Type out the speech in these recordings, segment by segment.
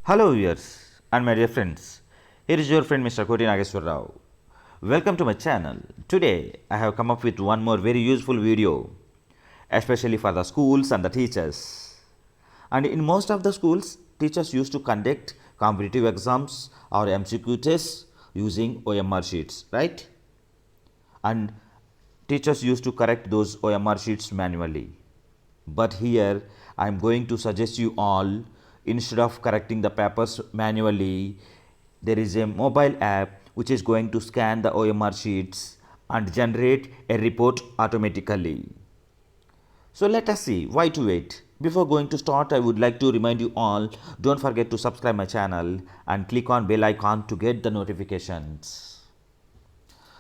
Hello viewers and my dear friends, here is your friend Mr. Koti Nageswar Rao. Welcome to my channel. Today I have come up with one more very useful video, especially for the schools and the teachers. And in most of the schools, teachers used to conduct competitive exams or MCQ tests using OMR sheets, right? And teachers used to correct those OMR sheets manually. But here I am going to suggest you all, instead of correcting the papers manually, there is a mobile app which is going to scan the OMR sheets and generate a report automatically. So let us see why to wait. Before going to start, I would like to remind you all, don't forget to subscribe my channel and click on bell icon to get the notifications.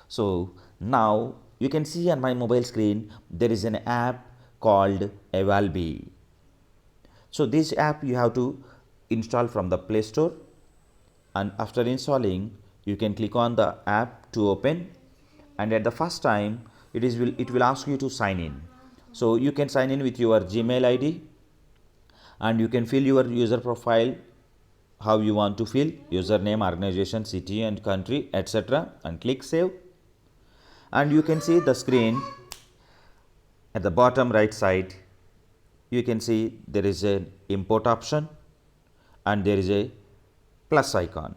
So now you can see on my mobile screen there is an app called Evalbi. So this app you have to install from the Play Store, and after installing you can click on the app to open, and at the first time it will ask you to sign in. So you can sign in with your Gmail ID and you can fill your user profile how you want to fill, username, organization, city and country, etc., and click save. And you can see the screen at the bottom right side. You can see there is an import option and there is a plus icon.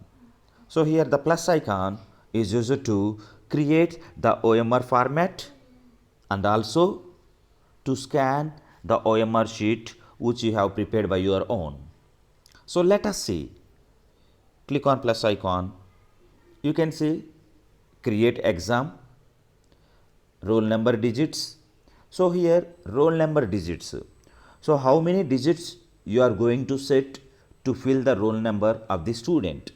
So here the plus icon is used to create the OMR format and also to scan the OMR sheet which you have prepared by your own. So let us see. Click on plus icon. You can see create exam, roll number digits. So here roll number digits. So how many digits you are going to set to fill the roll number of the student,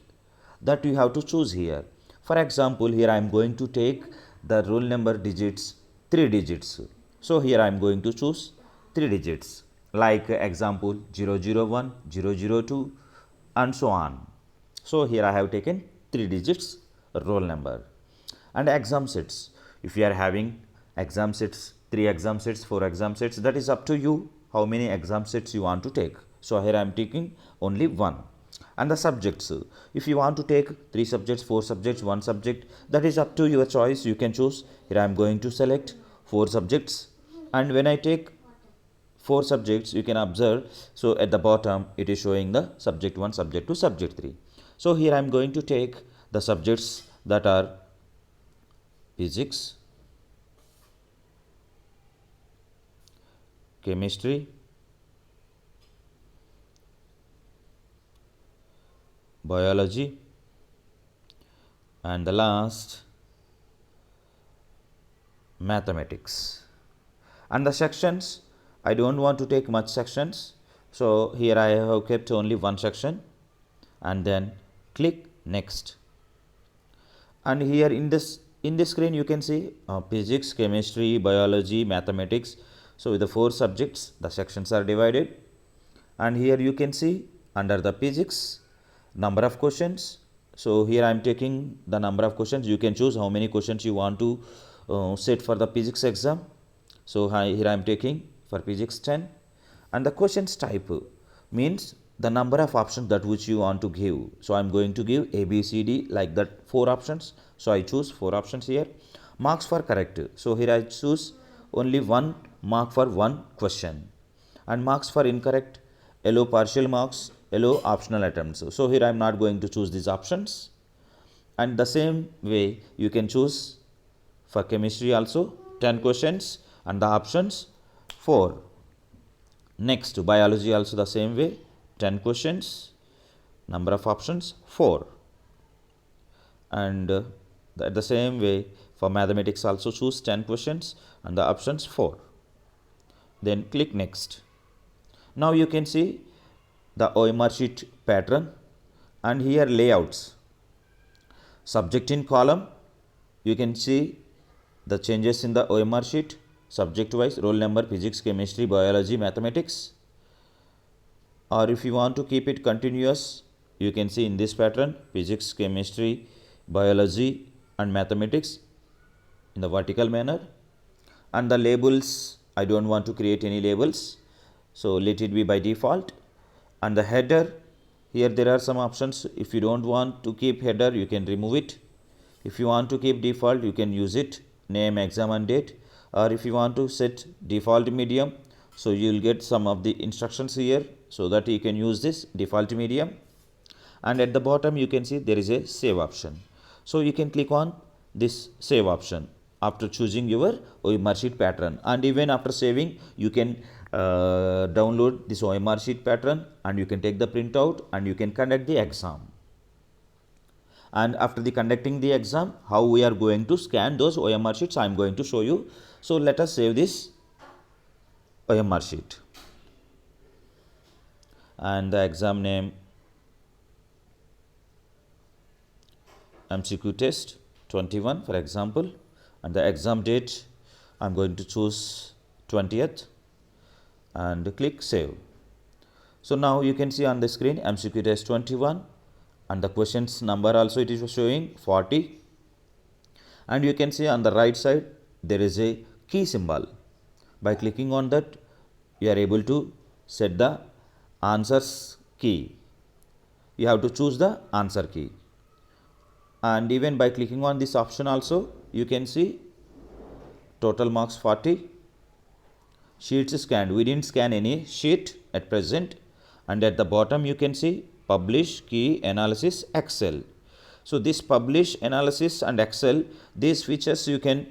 that you have to choose here. For example, here I am going to take the roll number digits 3 digits. So here I am going to choose 3 digits, like example 001, 002 and so on. So here I have taken 3 digits roll number. And exam sets, if you are having exam sets, 3 exam sets, 4 exam sets, that is up to you how many exam sets you want to take. So here I am taking only 1. And the subjects, if you want to take 3 subjects, 4 subjects, 1 subject, that is up to your choice. You can choose. Here I am going to select 4 subjects, and when I take 4 subjects, you can observe, so at the bottom it is showing the subject 1, subject 2, subject 3. So here I am going to take the subjects that are physics, chemistry, biology, and the last mathematics. And the sections, I don't want to take much sections, so here I have kept only 1 section, and then click next. And here in this screen you can see physics, chemistry, biology, mathematics. So with the 4 subjects the sections are divided, and here you can see under the physics number of questions. So here I am taking the number of questions. You can choose how many questions you want to set for the physics exam. So here I am taking for physics 10, and the questions type means the number of options that which you want to give. So I am going to give A, B, C, D, like that 4 options. So I choose 4 options here. Marks for correct. So here I choose only 1 mark for 1 question, and marks for incorrect, allow partial marks, allow optional attempts. So here I am not going to choose these options. And the same way you can choose for chemistry also 10 questions and the options 4. Next, biology also the same way, 10 questions, number of options 4. And the same way for mathematics also choose 10 questions and the options 4. Then click next. Now you can see the OMR sheet pattern, and here layouts. Subject in column, you can see the changes in the OMR sheet subject wise, roll number, physics, chemistry, biology, mathematics. Or if you want to keep it continuous, you can see in this pattern physics, chemistry, biology and mathematics in the vertical manner. And the labels, I don't want to create any labels, so let it be by default. And the header, Here there are some options. If you don't want to keep header, you can remove it. If you want to keep default, you can use it, name, exam and date. Or if you want to set default medium, so you will get some of the instructions here, so that you can use this default medium. And at the bottom you can see there is a save option. So you can click on this save option after choosing your OMR sheet pattern, and even after saving you can download this OMR sheet pattern and you can take the printout and you can conduct the exam. And after the conducting the exam, how we are going to scan those OMR sheets, I am going to show you. So let us save this OMR sheet and the exam name MCQ test 21 for example, and the exam date I am going to choose 20th and click save. So now you can see on the screen MCQ test 21 and the questions number also it is showing 40, and you can see on the right side there is a key symbol. By clicking on that you are able to set the answers key. You have to choose the answer key, and even by clicking on this option also you can see total marks 40, sheets scanned. We didn't scan any sheet at present. And at the bottom you can see publish, key, analysis, Excel. So this publish, analysis and Excel, these features you can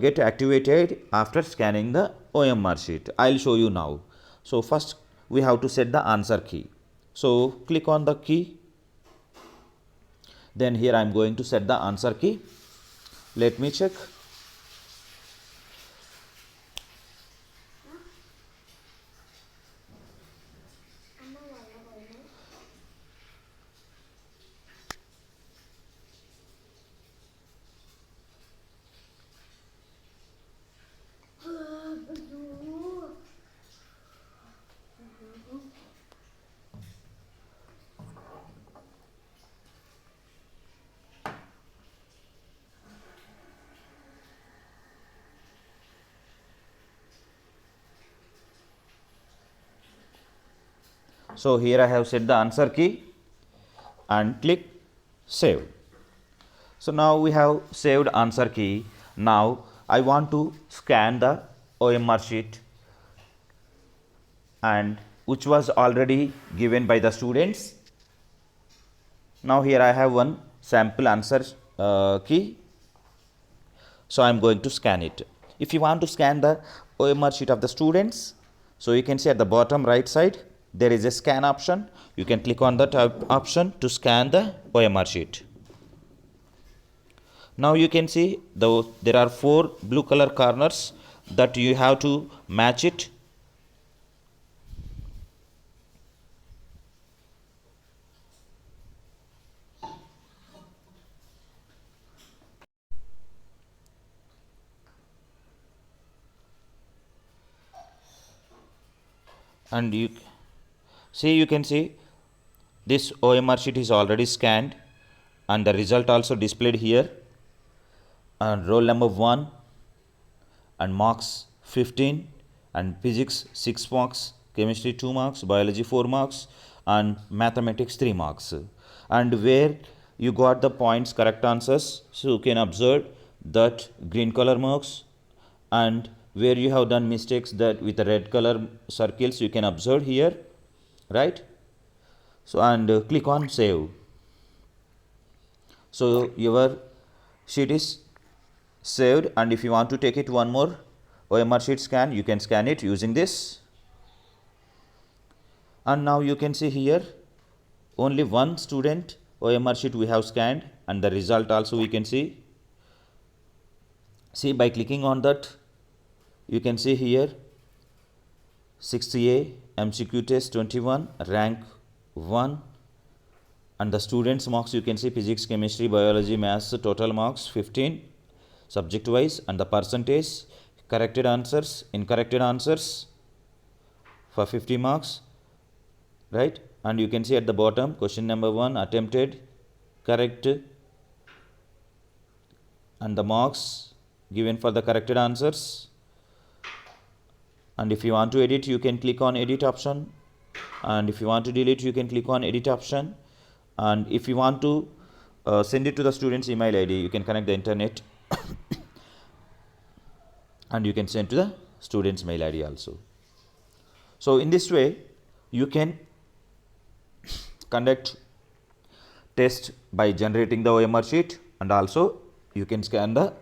get activated after scanning the OMR sheet. I'll show you now. So first we have to set the answer key. So click on the key. Then here I am going to set the answer key. Let me check. So here I have set the answer key and click save. So now we have saved answer key. Now I want to scan the OMR sheet, and which was already given by the students. Now here I have one sample answer key. So I am going to scan it. If you want to scan the OMR sheet of the students, so you can see at the bottom right side there is a scan option. You can click on that option to scan the OMR sheet. Now you can see there are 4 blue color corners that you have to match it. And you can see this OMR sheet is already scanned and the result also displayed here, and roll number 1 and marks 15, and physics 6 marks, chemistry 2 marks, biology 4 marks and mathematics 3 marks. And where you got the points correct answers, so you can observe that green color marks, and where you have done mistakes that with the red color circles you can observe here, right? So and click on save. So your sheet is saved, and if you want to take it one more OMR sheet scan, you can scan it using this. And now you can see here only one student OMR sheet we have scanned, and the result also we can see. See, by clicking on that you can see here 6A MCQ test 21 rank 1, and the students marks you can see physics, chemistry, biology, maths total marks 15 subject wise, and the percentage, corrected answers, incorrected answers for 50 marks, right? And you can see at the bottom question number 1 attempted correct, and the marks given for the corrected answers. And if you want to edit, you can click on edit option and if you want to delete, you can click on edit option. And if you want to send it to the student's email ID, you can connect the internet and you can send to the student's mail ID also. So in this way you can conduct test by generating the OMR sheet, and also you can scan the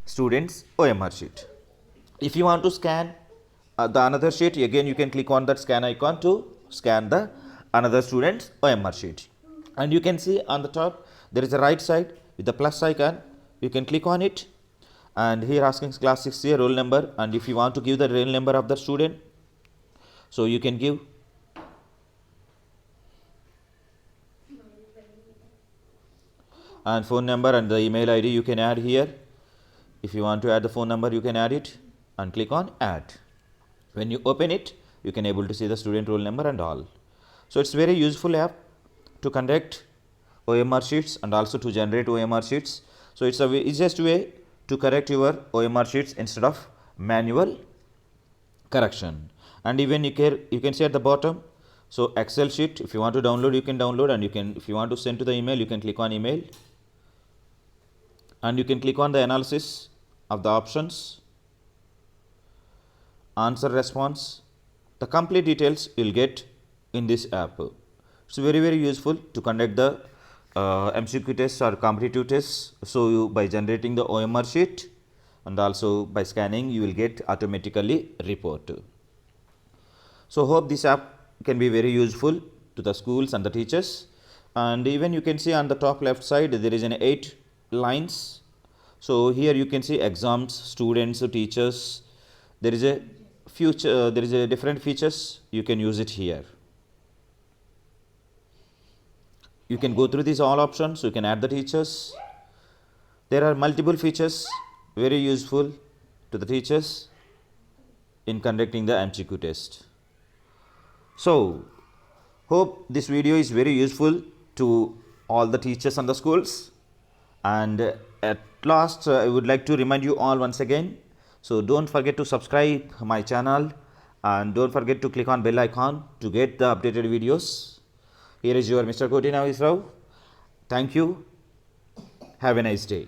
student's OMR sheet. If you want to scan the another sheet, again you can click on that scan icon to scan the another student's OMR sheet. And you can see on the top there is a right side with the plus icon. You can click on it, and here asking class 6A roll number, and if you want to give the roll number of the student, so you can give. And phone number and the email ID you can add here. If you want to add the phone number, you can add it and click on add. When you open it, you can able to see the student roll number and all. So it's very useful app to conduct OMR sheets and also to generate OMR sheets. So it's a easiest way to correct your OMR sheets instead of manual correction. And even you can see at the bottom, so Excel sheet, if you want to download, you can download, and you can, if you want to send to the email, you can click on email, and you can click on the analysis of the options, answer response. The complete details you will get in this app. It's very useful to conduct the MCQ tests or competitive tests. So you, by generating the OMR sheet and also by scanning, you will get automatically report. So hope this app can be very useful to the schools and the teachers. And even you can see on the top left side there is an 8 lines. So here you can see exams, students, teachers. There is a future, there is a different features. You can use it here. You can go through these all options. You can add the teachers. There are multiple features very useful to the teachers in conducting the MCQ test. So hope this video is very useful to all the teachers and the schools. And at last I would like to remind you all once again, so don't forget to subscribe my channel and don't forget to click on bell icon to get the updated videos. Here is your Mr. Koti Nageswara Rao. Thank you. Have a nice day.